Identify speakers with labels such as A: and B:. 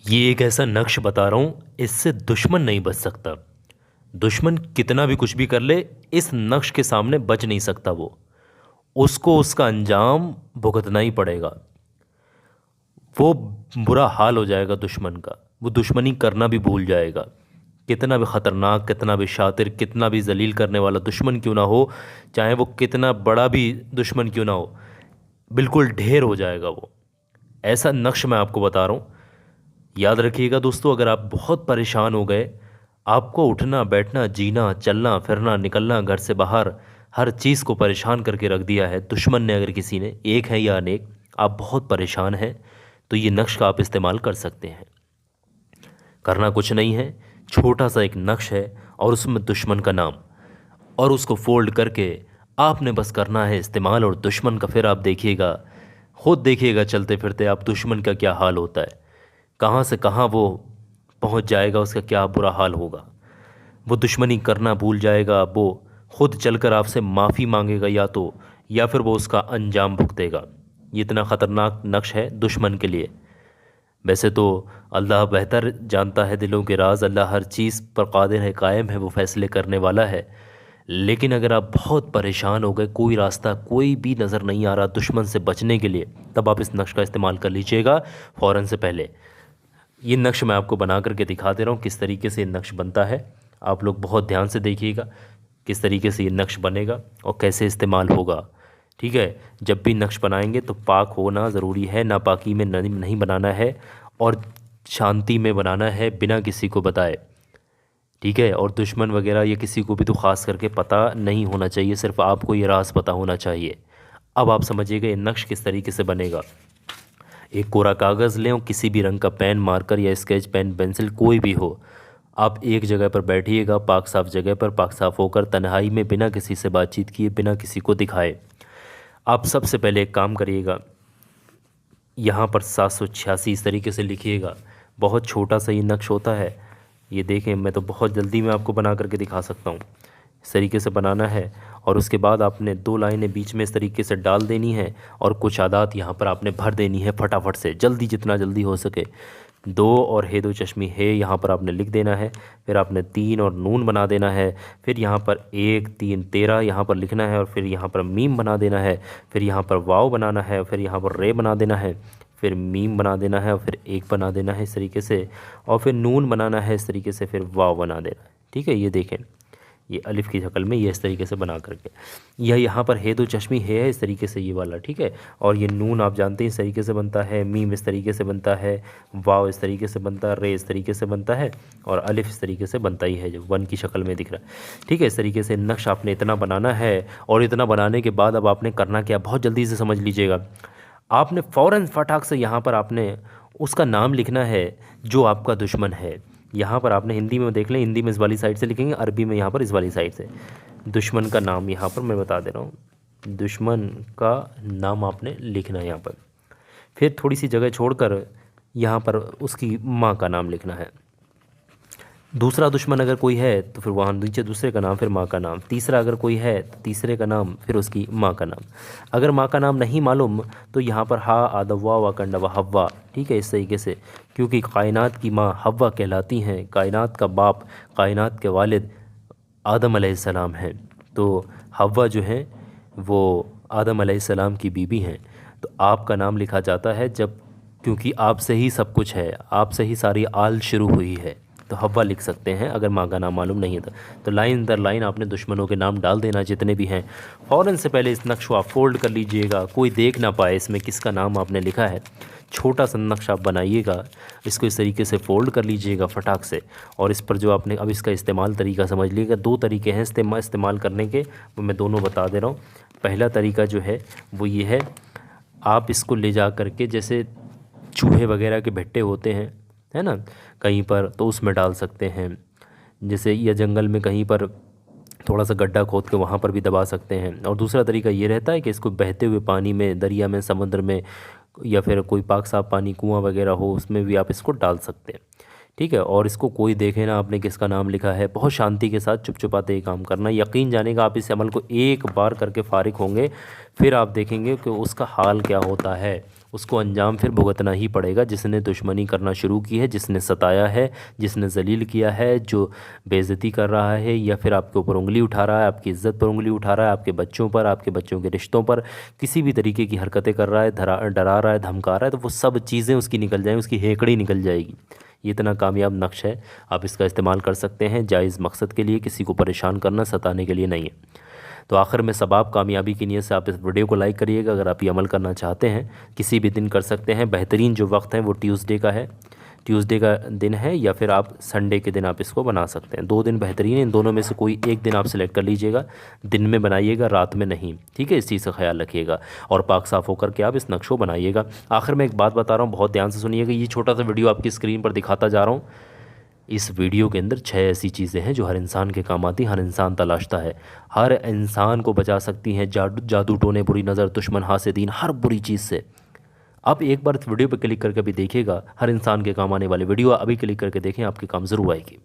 A: ये एक ऐसा नक्श बता रहा हूँ, इससे दुश्मन नहीं बच सकता। दुश्मन कितना भी कुछ भी कर ले, इस नक्श के सामने बच नहीं सकता वो। उसको उसका अंजाम भुगतना ही पड़ेगा। वो बुरा हाल हो जाएगा दुश्मन का। वो दुश्मनी करना भी भूल जाएगा। कितना भी ख़तरनाक, कितना भी शातिर, कितना भी जलील करने वाला दुश्मन क्यों ना हो, चाहे वो कितना बड़ा भी दुश्मन क्यों ना हो, बिल्कुल ढेर हो जाएगा वो। ऐसा नक्श मैं आपको बता रहा हूँ। याद रखिएगा दोस्तों, अगर आप बहुत परेशान हो गए, आपको उठना बैठना जीना चलना फिरना निकलना घर से बाहर हर चीज़ को परेशान करके रख दिया है दुश्मन ने, अगर किसी ने, एक है या अनेक, आप बहुत परेशान हैं, तो ये नक्श का आप इस्तेमाल कर सकते हैं। करना कुछ नहीं है, छोटा सा एक नक्श है और उसमें दुश्मन का नाम, और उसको फोल्ड करके आपने बस करना है इस्तेमाल। और दुश्मन का फिर आप देखिएगा, खुद देखिएगा चलते फिरते आप दुश्मन का क्या हाल होता है, कहाँ से कहाँ वो पहुँच जाएगा, उसका क्या बुरा हाल होगा। वो दुश्मनी करना भूल जाएगा, वो खुद चलकर आपसे माफ़ी मांगेगा या फिर वो उसका अंजाम भुगतेगा। ये इतना ख़तरनाक नक्श है दुश्मन के लिए। वैसे तो अल्लाह बेहतर जानता है दिलों के राज, अल्लाह हर चीज़ पर कादिर है, कायम है, वो फ़ैसले करने वाला है। लेकिन अगर आप बहुत परेशान हो गए, कोई रास्ता कोई भी नज़र नहीं आ रहा दुश्मन से बचने के लिए, तब आप इस नक्श का इस्तेमाल कर लीजिएगा फ़ौरन से पहले। ये नक्श मैं आपको बना करके दिखा दे रहा हूँ किस तरीके से ये नक्श बनता है। आप लोग बहुत ध्यान से देखिएगा किस तरीके से ये नक्श बनेगा और कैसे इस्तेमाल होगा। ठीक है, जब भी नक्श बनाएंगे तो पाक होना ज़रूरी है, नापाकी में नहीं बनाना है, और शांति में बनाना है बिना किसी को बताए। ठीक है, और दुश्मन वगैरह या किसी को भी तो ख़ास करके पता नहीं होना चाहिए, सिर्फ आपको ये राज पता होना चाहिए। अब आप समझिएगा ये नक्श किस तरीके से बनेगा। एक कोरा कागज़ लें और किसी भी रंग का पेन, मार्कर या स्केच पेन, पेंसिल कोई भी हो। आप एक जगह पर बैठिएगा, पाक साफ जगह पर, पाक साफ होकर, तन्हाई में, बिना किसी से बातचीत किए, बिना किसी को दिखाए। आप सबसे पहले एक काम करिएगा, यहाँ पर 786 इस तरीके से लिखिएगा। बहुत छोटा सा ये नक्श होता है, ये देखें, मैं तो बहुत जल्दी में आपको बना करके दिखा सकता हूँ। इस तरीके से बनाना है और उसके बाद आपने 2 लाइनें बीच में इस तरीके से डाल देनी है और कुछ आदात यहाँ पर आपने भर देनी है फटाफट से, जल्दी, जितना जल्दी हो सके। 2 और हे दो चश्मी है यहाँ पर आपने लिख देना है। फिर आपने 3 और नून बना देना है। फिर यहाँ पर 1 3 13 यहाँ पर लिखना है और फिर यहाँ पर मीम बना देना है। फिर यहाँ पर वाव बनाना है, फिर यहाँ पर रे बना देना है, फिर मीम बना देना है और फिर 1 बना देना है इस तरीके से, और फिर नून बनाना है इस तरीके से, फिर वाव बना देना है। ठीक है, ये देखें, ये अलिफ की शक्ल में ये इस तरीके से बना करके, यह यहाँ पर है दो चश्मी है इस तरीके से ये वाला। ठीक है, और ये नून आप जानते हैं इस तरीके से बनता है, मीम इस तरीके से बनता है, वाव इस तरीके से बनता है, रे इस तरीके से बनता है, और अलिफ इस तरीके से बनता ही है जो 1 की शक्ल में दिख रहा है। ठीक है, इस तरीके से नक्श आपने इतना बनाना है। और इतना बनाने के बाद अब आपने करना क्या, बहुत जल्दी से समझ लीजिएगा। आपने फ़ौरन फटाक से यहाँ पर आपने उसका नाम लिखना है जो आपका दुश्मन है। यहाँ पर आपने हिंदी में देख लें, हिंदी में इस वाली साइड से लिखेंगे, अरबी में यहाँ पर इस वाली साइड से। दुश्मन का नाम यहाँ पर मैं बता दे रहा हूँ, दुश्मन का नाम आपने लिखना है यहाँ पर। फिर थोड़ी सी जगह छोड़कर यहाँ पर उसकी माँ का नाम लिखना है। दूसरा दुश्मन अगर कोई है तो फिर वहाँ नीचे दूसरे का नाम, फिर माँ का नाम। तीसरा अगर कोई है तो तीसरे का नाम, फिर उसकी माँ का नाम। अगर माँ का नाम नहीं मालूम तो यहाँ पर हा आदवा वाकंडवा हव्वा। ठीक है, इस तरीके से, क्योंकि कायनात की माँ हव्वा कहलाती हैं, कायनात का बाप, कायनात के वालिद आदम अलैहिस्सलाम हैं। तो हव्वा जो हैं वो आदम अलैहिस्सलाम की बीबी हैं। तो आपका नाम लिखा जाता है जब, क्योंकि आपसे ही सब कुछ है, आपसे ही सारी आल शुरू हुई है, तो हव्वा लिख सकते हैं अगर माँ का नाम मालूम नहीं है तो लाइन दर लाइन आपने दुश्मनों के नाम डाल देना जितने भी हैं। फ़ौरन से पहले इस नक्श को आप फोल्ड कर लीजिएगा, कोई देख ना पाए इसमें किसका नाम आपने लिखा है। छोटा सा नक्श आप बनाइएगा, इसको इस तरीके से फ़ोल्ड कर लीजिएगा फटाक से। और इस पर जो आपने, अब इसका इस्तेमाल तरीका समझ लीजिएगा। 2 तरीके हैं इस्तेमाल करने के, वो मैं दोनों बता दे रहा हूँ। पहला तरीका जो है वो ये है, आप इसको ले जा करके, जैसे चूहे वगैरह के भट्टे होते हैं, है ना, कहीं पर, तो उसमें डाल सकते हैं। जैसे या जंगल में कहीं पर थोड़ा सा गड्ढा खोद के वहाँ पर भी दबा सकते हैं। और दूसरा तरीका ये रहता है कि इसको बहते हुए पानी में, दरिया में, समुद्र में, या फिर कोई पाक साफ पानी, कुआं वगैरह हो, उसमें भी आप इसको डाल सकते हैं। ठीक है, और इसको कोई देखे ना आपने किसका नाम लिखा है, बहुत शांति के साथ चुपचुपाते ही काम करना। यकीन जानेगा, आप इस अमल को एक बार करके फारिग होंगे, फिर आप देखेंगे कि उसका हाल क्या होता है। उसको अंजाम फिर भुगतना ही पड़ेगा। जिसने दुश्मनी करना शुरू की है, जिसने सताया है, जिसने जलील किया है, जो बेइज्जती कर रहा है या फिर आपके ऊपर उंगली उठा रहा है, आपकी इज़्ज़त पर उंगली उठा रहा है, आपके बच्चों पर, आपके बच्चों के रिश्तों पर किसी भी तरीके की हरकतें कर रहा है, डरा रहा है, धमका रहा है, तो वो सब चीज़ें उसकी निकल जाएंगी, उसकी हेकड़ी निकल जाएगी। ये इतना कामयाब नक्श है, आप इसका इस्तेमाल कर सकते हैं जायज़ मकसद के लिए, किसी को परेशान करना, सताने के लिए नहीं है। तो आखिर में सबाब कामयाबी की नीयत से आप इस वीडियो को लाइक करिएगा। अगर आप ये अमल करना चाहते हैं, किसी भी दिन कर सकते हैं। बेहतरीन जो वक्त है वो ट्यूसडे का है, ट्यूसडे का दिन है, या फिर आप संडे के दिन आप इसको बना सकते हैं। 2 दिन बेहतरीन है, इन दोनों में से कोई एक दिन आप सिलेक्ट कर लीजिएगा। दिन में बनाइएगा, रात में नहीं, ठीक है। इस चीज़ का ख्याल रखिएगा और पाक साफ़ होकर के आप इस नक्श को बनाइएगा। आखिर में एक बात बता रहा हूँ, बहुत ध्यान से सुनिएगा। ये छोटा सा वीडियो आपकी स्क्रीन पर दिखाता जा रहा हूँ। इस वीडियो के अंदर 6 ऐसी चीज़ें हैं जो हर इंसान के काम आती, हर इंसान तलाशता है, हर इंसान को बचा सकती हैं जादू टोने, बुरी नज़र, दुश्मन, हासिदीन, हर बुरी चीज़ से। आप एक बार इस वीडियो पर क्लिक करके भी देखिएगा, हर इंसान के काम आने वाली वीडियो अभी क्लिक करके देखें, आपके काम ज़रूर आएगी।